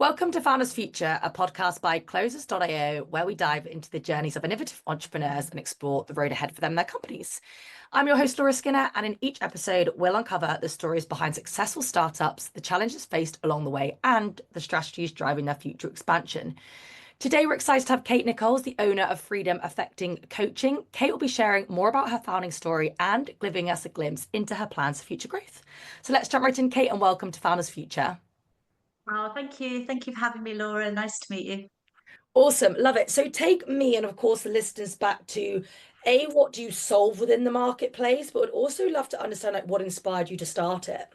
Welcome to Founders Future, a podcast by Closers.io, where we dive into the journeys of innovative entrepreneurs and explore the road ahead for them and their companies. I'm your host, Laura Skinner, and in each episode, we'll uncover the stories behind successful startups, the challenges faced along the way, and the strategies driving their future expansion. Today, we're excited to have Kate Nichols, the owner of Freedom Affecting Coaching. Kate will be sharing more about her founding story and giving us a glimpse into her plans for future growth. So let's jump right in, Kate, and welcome to Founders Future. Oh, thank you. Thank you for having me, Laura. Nice to meet you. Awesome. Love it. So take me and of course the listeners back to what do you solve within the marketplace, but would also love to understand what inspired you to start it.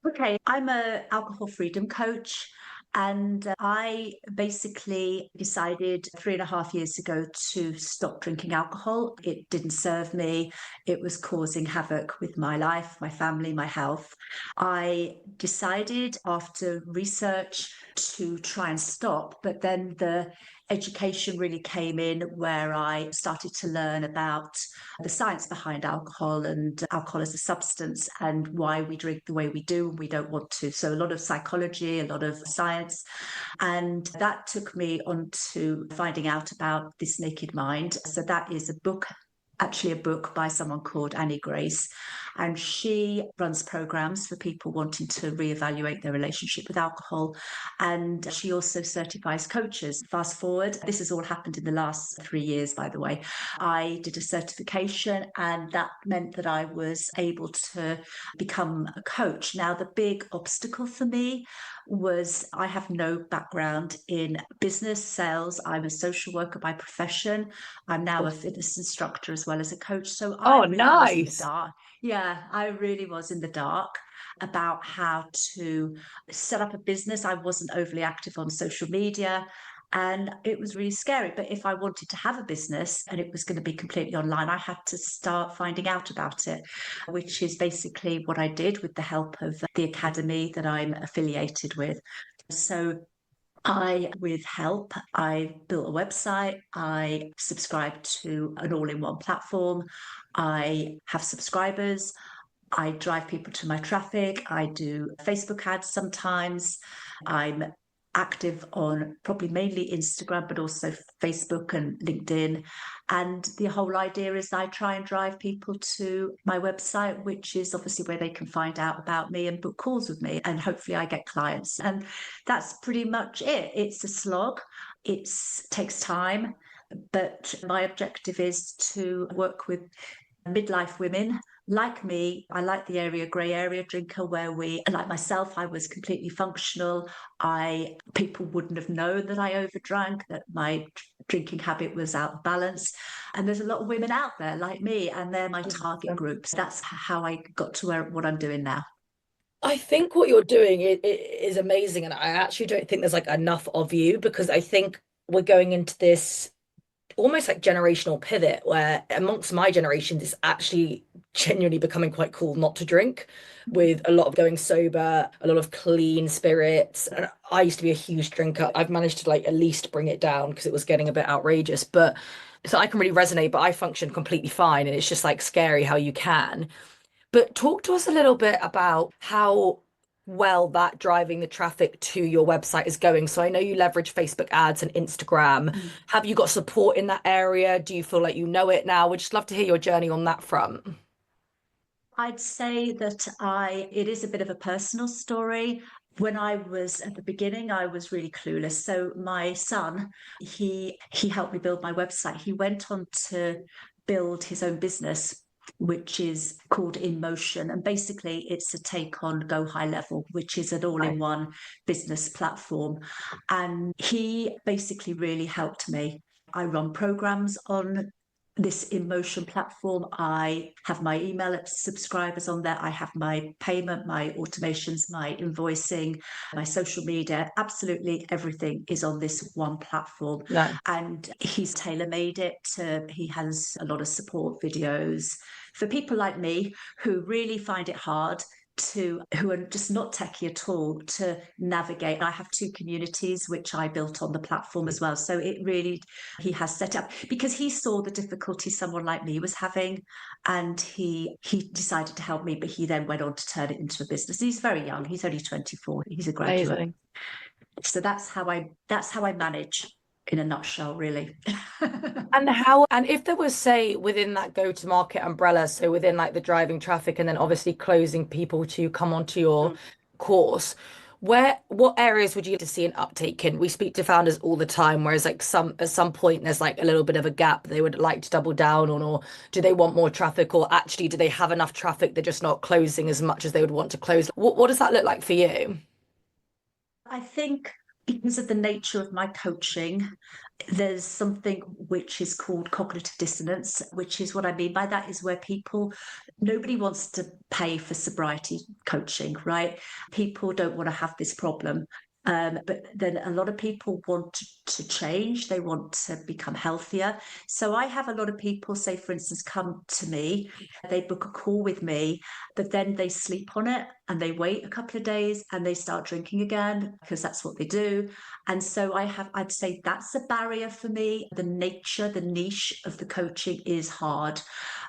Okay, I'm a alcohol freedom coach, and I basically decided 3.5 years ago to stop drinking alcohol. It didn't serve me. It was causing havoc with my life, my family, my health. I decided after research to try and stop, but then the education really came in where I started to learn about the science behind alcohol and alcohol as a substance and why we drink the way we do and we don't want to. So a lot of psychology, a lot of science. And that took me on to finding out about This Naked Mind. So that is actually a book by someone called Annie Grace, and she runs programs for people wanting to reevaluate their relationship with alcohol, and she also certifies coaches. Fast forward, this has all happened in the last 3 years, by the way. I did a certification, and that meant that I was able to become a coach. Now, the big obstacle for me was I have no background in business sales. I'm a social worker by profession. I'm now a fitness instructor as well as a coach. So I Oh, really was in the nice. dark. Yeah, I really was in the dark about how to set up a business. I wasn't overly active on social media. And it was really scary. But if I wanted to have a business and it was going to be completely online, I had to start finding out about it, which is basically what I did with the help of the academy that I'm affiliated with. So with help, I built a website. I subscribed to an all-in-one platform. I have subscribers. I drive people to my traffic. I do Facebook ads sometimes. I'm active on probably mainly Instagram, but also Facebook and LinkedIn. And the whole idea is I try and drive people to my website, which is obviously where they can find out about me and book calls with me. And hopefully I get clients. And that's pretty much it. It's a slog. It takes time. But my objective is to work with midlife women like me. I like the grey area drinker, where like myself, I was completely functional. People wouldn't have known that I overdrank, that my drinking habit was out of balance. And there's a lot of women out there like me, and they're my target groups. That's how I got to what I'm doing now. I think what you're doing is amazing, and I actually don't think there's enough of you because I think we're going into this almost like generational pivot where amongst my generation it's actually genuinely becoming quite cool not to drink, with a lot of going sober, a lot of clean spirits. And I used to be a huge drinker. I've managed to at least bring it down because it was getting a bit outrageous, but so I can really resonate, but I function completely fine, and it's just scary how you can. But talk to us a little bit about how well that driving the traffic to your website is going. So I know you leverage Facebook ads and Instagram. Mm. Have you got support in that area? Do you feel like you know it now? We'd just love to hear your journey on that front. I'd say that it is a bit of a personal story. When I was at the beginning, I was really clueless. So my son, he helped me build my website. He went on to build his own business, which is called In Motion. And basically it's a take on Go High Level, which is an Right. all-in-one business platform. And he basically really helped me. I run programs on this In Motion platform. I have my email subscribers on there. I have my payment, my automations, my invoicing, my social media. Absolutely everything is on this one platform. No. And he's tailor made it. He has a lot of support videos for people like me who really find it hard who are just not techie at all to navigate. I have two communities which I built on the platform as well. So it really, he has set up because he saw the difficulty someone like me was having, and he decided to help me, but he then went on to turn it into a business. He's very young. He's only 24. He's a graduate. Amazing. So that's how I manage in a nutshell, really. And if there was, say, within that go-to-market umbrella, so within like the driving traffic and then obviously closing people to come onto your course, what areas would you like to see an uptake in? We speak to founders all the time, whereas like at some point there's like a little bit of a gap they would like to double down on, or do they want more traffic, or actually do they have enough traffic, they're just not closing as much as they would want to close? What does that look like for you? I think because of the nature of my coaching, there's something which is called cognitive dissonance, which is what I mean by that is where nobody wants to pay for sobriety coaching, right? People don't want to have this problem. But then a lot of people want to change, they want to become healthier. So I have a lot of people, say, for instance, come to me, they book a call with me, but then they sleep on it and they wait a couple of days and they start drinking again because that's what they do. And so I'd say that's a barrier for me. The niche of the coaching is hard.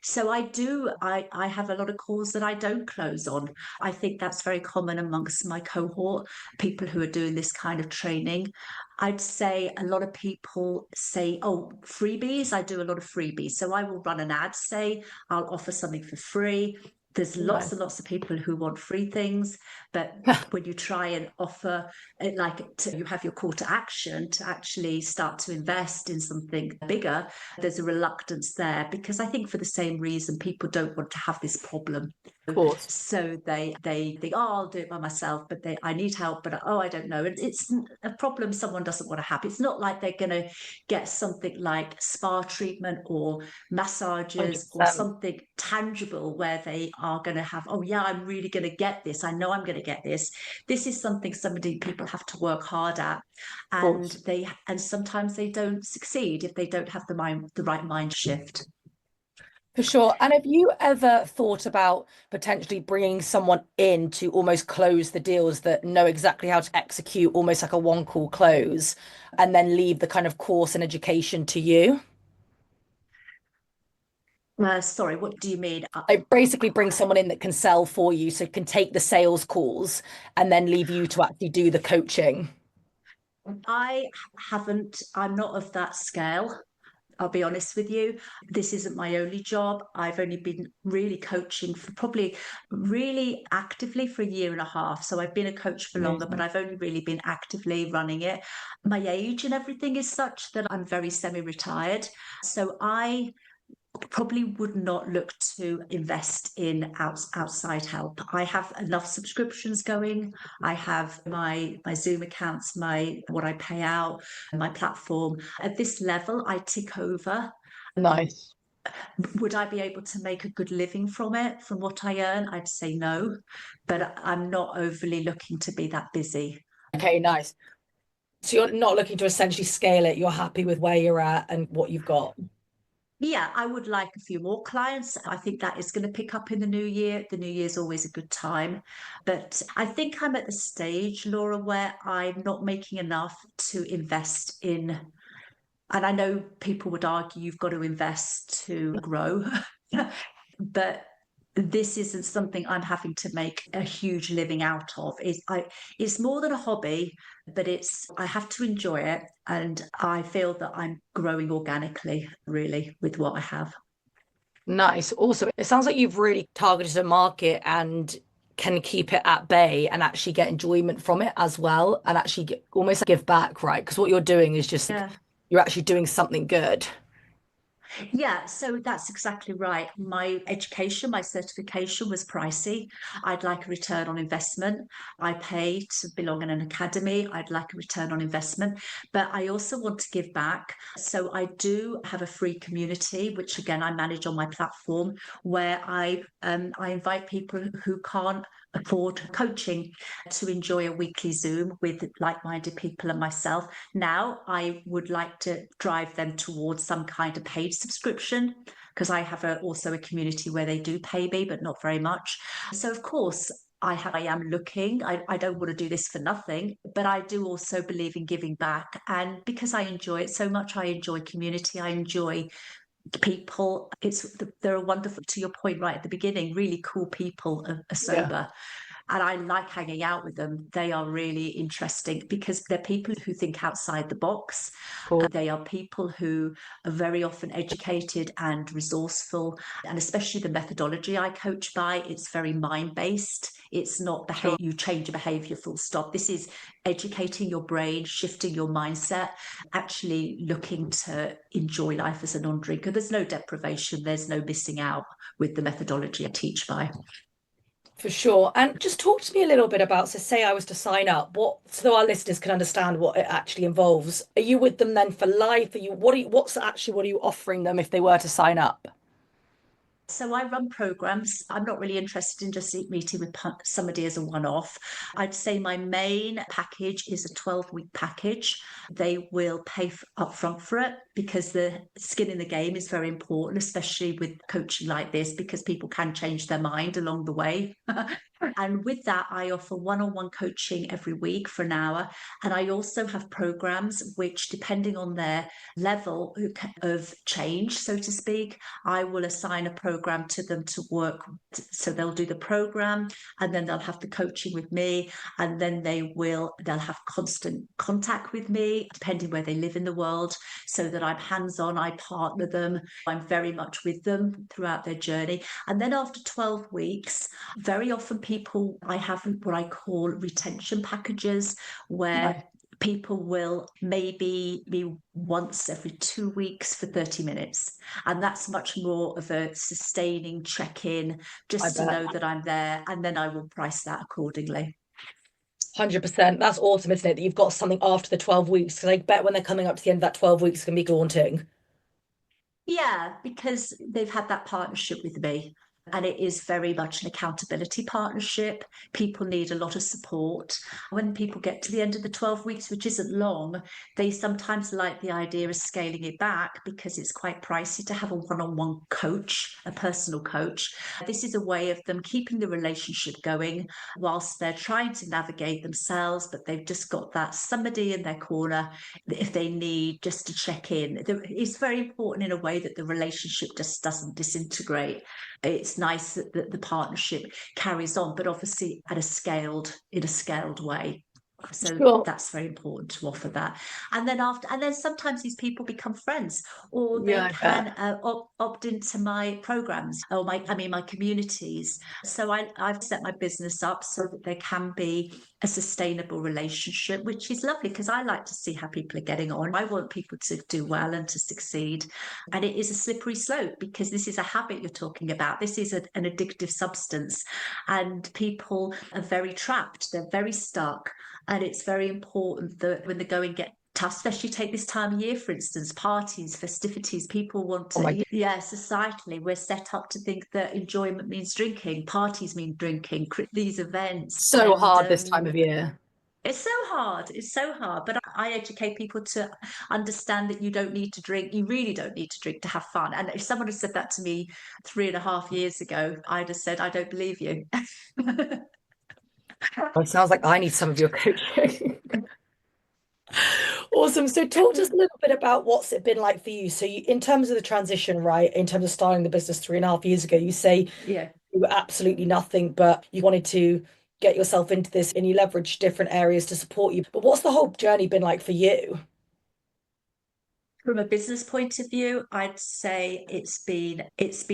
So I have a lot of calls that I don't close on. I think that's very common amongst my cohort, people who are doing this kind of training. I'd say a lot of people say, oh, freebies. I do a lot of freebies. So I will run an ad, say, I'll offer something for free. There's lots Nice. and lots of people who want free things, but when you try and offer it, you have your call to action to actually start to invest in something bigger, there's a reluctance there because I think for the same reason people don't want to have this problem. Of course. So they think, oh, I'll do it by myself, but I need help, but oh, I don't know. And it's a problem someone doesn't want to have. It's not like they're going to get something like spa treatment or massages or 100%. something tangible where they are going to have, oh yeah, I'm really going to get this. I know I'm going to get this. This is something people have to work hard at, Of and course. sometimes they don't succeed if they don't have the right mind shift. For sure. And have you ever thought about potentially bringing someone in to almost close the deals that know exactly how to execute almost like a one call close and then leave the kind of course and education to you? Sorry, what do you mean? Like basically bring someone in that can sell for you, so can take the sales calls and then leave you to actually do the coaching. I I'm not of that scale. I'll be honest with you. This isn't my only job. I've only been really coaching for probably really actively for a year and a half. So I've been a coach for longer, but Amazing. I've only really been actively running it. My age and everything is such that I'm very semi-retired. So I probably would not look to invest in outside help. I have enough subscriptions going. I have my Zoom accounts, my what I pay out, my platform. At this level, I tick over. Nice. Would I be able to make a good living from it, from what I earn? I'd say no, but I'm not overly looking to be that busy. Okay, nice. So you're not looking to essentially scale it. You're happy with where you're at and what you've got. Yeah, I would like a few more clients. I think that is going to pick up in the new year. The new year is always a good time. But I think I'm at the stage, Laura, where I'm not making enough to invest in. And I know people would argue you've got to invest to grow, but this isn't something I'm having to make a huge living out of. It's more than a hobby, but I have to enjoy it, and I feel that I'm growing organically, really, with what I have. Nice. Also, it sounds like you've really targeted a market and can keep it at bay and actually get enjoyment from it as well and actually almost give back, right? Because what you're doing is just like, Yeah. you're actually doing something good. Yeah, so that's exactly right. My education, my certification was pricey. I'd like a return on investment. I pay to belong in an academy. I'd like a return on investment, but I also want to give back. So I do have a free community, which again I manage on my platform, where I invite people who can't afford coaching to enjoy a weekly Zoom with like-minded people and myself. Now, I would like to drive them towards some kind of paid subscription because I have also a community where they do pay me, but not very much. So, of course, I am looking. I don't want to do this for nothing, but I do also believe in giving back. And because I enjoy it so much, I enjoy community, I enjoy people. They're a wonderful, to your point right at the beginning, really cool people are Yeah, sober, and I like hanging out with them. They are really interesting because they're people who think outside the box. cool. They are people who are very often educated and resourceful, and especially the methodology I coach by, it's very mind based. It's not behavior, Sure. you change a behavior full stop. This is educating your brain, shifting your mindset, actually looking to enjoy life as a non drinker. There's no deprivation, there's no missing out with the methodology I teach by. For sure. And just talk to me a little bit about, so say I was to sign up, what, so our listeners can understand what it actually involves. Are you with them then for life? What are you offering them if they were to sign up? So I run programs. I'm not really interested in just meeting with somebody as a one-off. I'd say my main package is a 12-week package. They will pay upfront for it because the skin in the game is very important, especially with coaching like this, because people can change their mind along the way. And with that, I offer one-on-one coaching every week for an hour. And I also have programs which, depending on their level of change, so to speak, I will assign a program to them to work. So they'll do the program and then they'll have the coaching with me. And then they'll have constant contact with me, depending where they live in the world, so that I'm hands-on, I partner them. I'm very much with them throughout their journey. And then after 12 weeks, very often I have what I call retention packages, where Nice. people will maybe be once every 2 weeks for 30 minutes. And that's much more of a sustaining check-in, I just to bet. know that I'm there. And then I will price that accordingly. 100%. That's awesome, isn't it? That you've got something after the 12 weeks. Because I bet when they're coming up to the end of that 12 weeks, it's going to be daunting. Yeah, because they've had that partnership with me. And it is very much an accountability partnership. People need a lot of support. When people get to the end of the 12 weeks, which isn't long, they sometimes like the idea of scaling it back because it's quite pricey to have a one on one coach, a personal coach. This is a way of them keeping the relationship going whilst they're trying to navigate themselves, but they've just got that somebody in their corner if they need just to check in. It's very important in a way that the relationship just doesn't disintegrate. It's nice that the partnership carries on, but obviously in a scaled way. So Sure. that's very important to offer that. And then sometimes these people become friends, or Yeah, they I bet. can opt into my programs or my communities. So I've set my business up so that there can be a sustainable relationship, which is lovely because I like to see how people are getting on. I want people to do well and to succeed. And it is a slippery slope because this is a habit you're talking about. This is an addictive substance, and people are very trapped. They're very stuck. And it's very important that when the going get tough, especially take this time of year, for instance, parties, festivities, people want Oh my, to, yeah, societally, we're set up to think that enjoyment means drinking, parties mean drinking, these events. so And hard this time of year. it's so hard. It's so hard. But I educate people to understand that you don't need to drink. You really don't need to drink to have fun. And if someone had said that to me 3.5 years ago, I'd have said, I don't believe you. Well, it sounds like I need some of your coaching. Awesome. So talk to us a little bit about what's it been like for you. So in terms of the transition, right, in terms of starting the business 3.5 years ago, you say Yeah. you were absolutely nothing, but you wanted to get yourself into this and you leveraged different areas to support you. But what's the whole journey been like for you? From a business point of view, I'd say it's been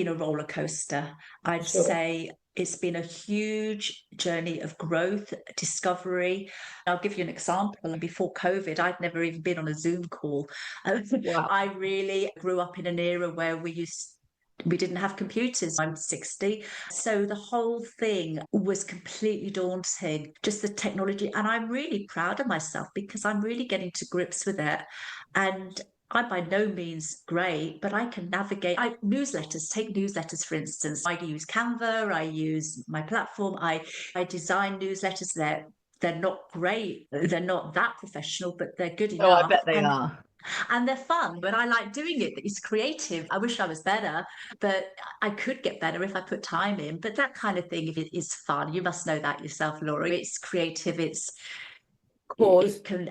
a roller coaster. I'd Sure. say it's been a huge journey of growth, discovery. I'll give you an example. Before COVID, I'd never even been on a Zoom call. Wow. I really grew up in an era where we didn't have computers. I'm 60. So the whole thing was completely daunting, just the technology. And I'm really proud of myself because I'm really getting to grips with it. And I'm by no means great, but I can navigate. Take newsletters, for instance. I use Canva, I use my platform, I design newsletters. They're not great, they're not that professional, but they're good Oh, I enough. bet they And are. and they're fun, but I like doing it. It's creative. I wish I was better, but I could get better if I put time in. But that kind of thing, if it is fun, you must know that yourself, Laura. It's creative. Of course. It can,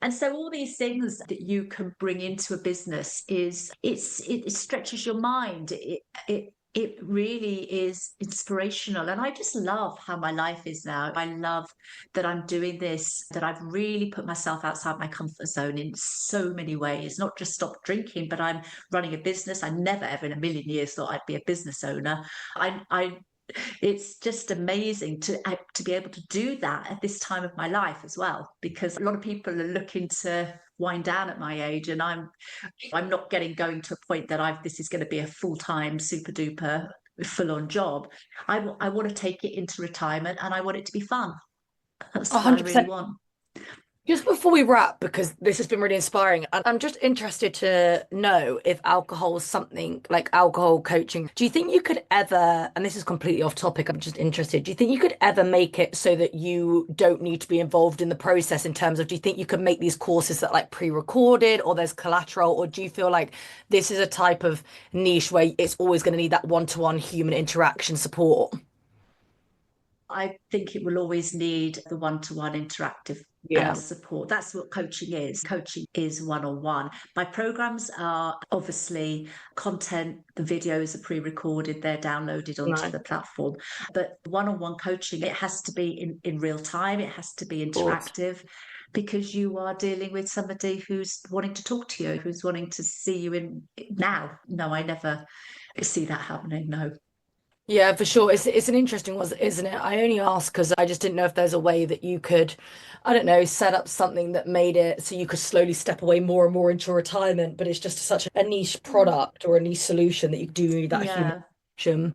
and so all these things that you can bring into a business it stretches your mind. It really is inspirational. And I just love how my life is now. I love that I'm doing this, that I've really put myself outside my comfort zone in so many ways, not just stop drinking, but I'm running a business. I never ever in a million years thought I'd be a business owner. I it's just amazing to be able to do that at this time of my life as well, because a lot of people are looking to wind down at my age, and I'm not getting going to a point that I've this is going to be a full-time super duper full-on job. I want to take it into retirement, and I want it to be fun. That's what I really 100%. want. Just before we wrap, because this has been really inspiring, and I'm just interested to know if alcohol is something like alcohol coaching. Do you think you could ever, and this is completely off topic, I'm just interested, do you think you could ever make it so that you don't need to be involved in the process in terms of, do you think you could make these courses that like pre-recorded or there's collateral, or do you feel like this is a type of niche where it's always going to need that one-to-one human interaction support? I think it will always need the one-to-one interactive Yeah, support. That's what coaching is. Coaching is one-on-one. My programs are obviously content, the videos are pre-recorded, they're downloaded onto no, the platform. But one-on-one coaching, it has to be in real time, it has to be of course. interactive, because you are dealing with somebody who's wanting to talk to you, who's wanting to see you in now. No, I never see that happening. No. Yeah, for sure. It's an interesting one, isn't it? I only asked because I just didn't know if there's a way that you could, I don't know, set up something that made it so you could slowly step away more and more into retirement, but it's just such a niche product or a niche solution that you do need that human Yeah. connection.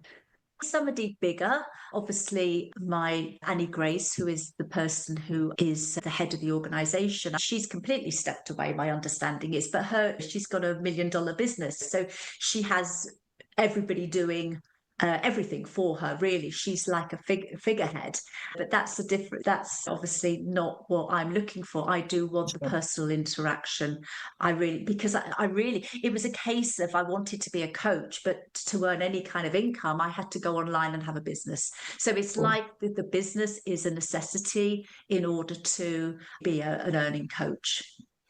Somebody bigger, obviously, my Annie Grace, who is the person who is the head of the organization, she's completely stepped away, my understanding is, but she's got $1 million business, so she has everybody doing everything for her, really. She's like a figurehead, but that's obviously not what I'm looking for. I do want the Sure. personal interaction. I really, because I really, it was a case of I wanted to be a coach, but to earn any kind of income, I had to go online and have a business. So it's Cool. like the business is a necessity in order to be an earning coach.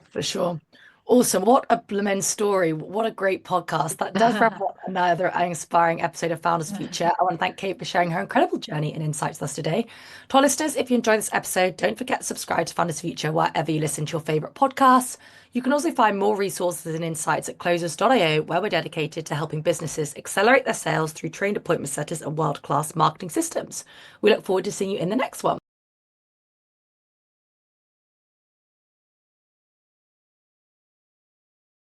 For sure. Awesome. What a blooming story. What a great podcast. That does wrap up another inspiring episode of Founders Future. I want to thank Kate for sharing her incredible journey and insights with us today. To our listeners, if you enjoyed this episode, don't forget to subscribe to Founders Future wherever you listen to your favorite podcasts. You can also find more resources and insights at closers.io, where we're dedicated to helping businesses accelerate their sales through trained appointment setters and world-class marketing systems. We look forward to seeing you in the next one.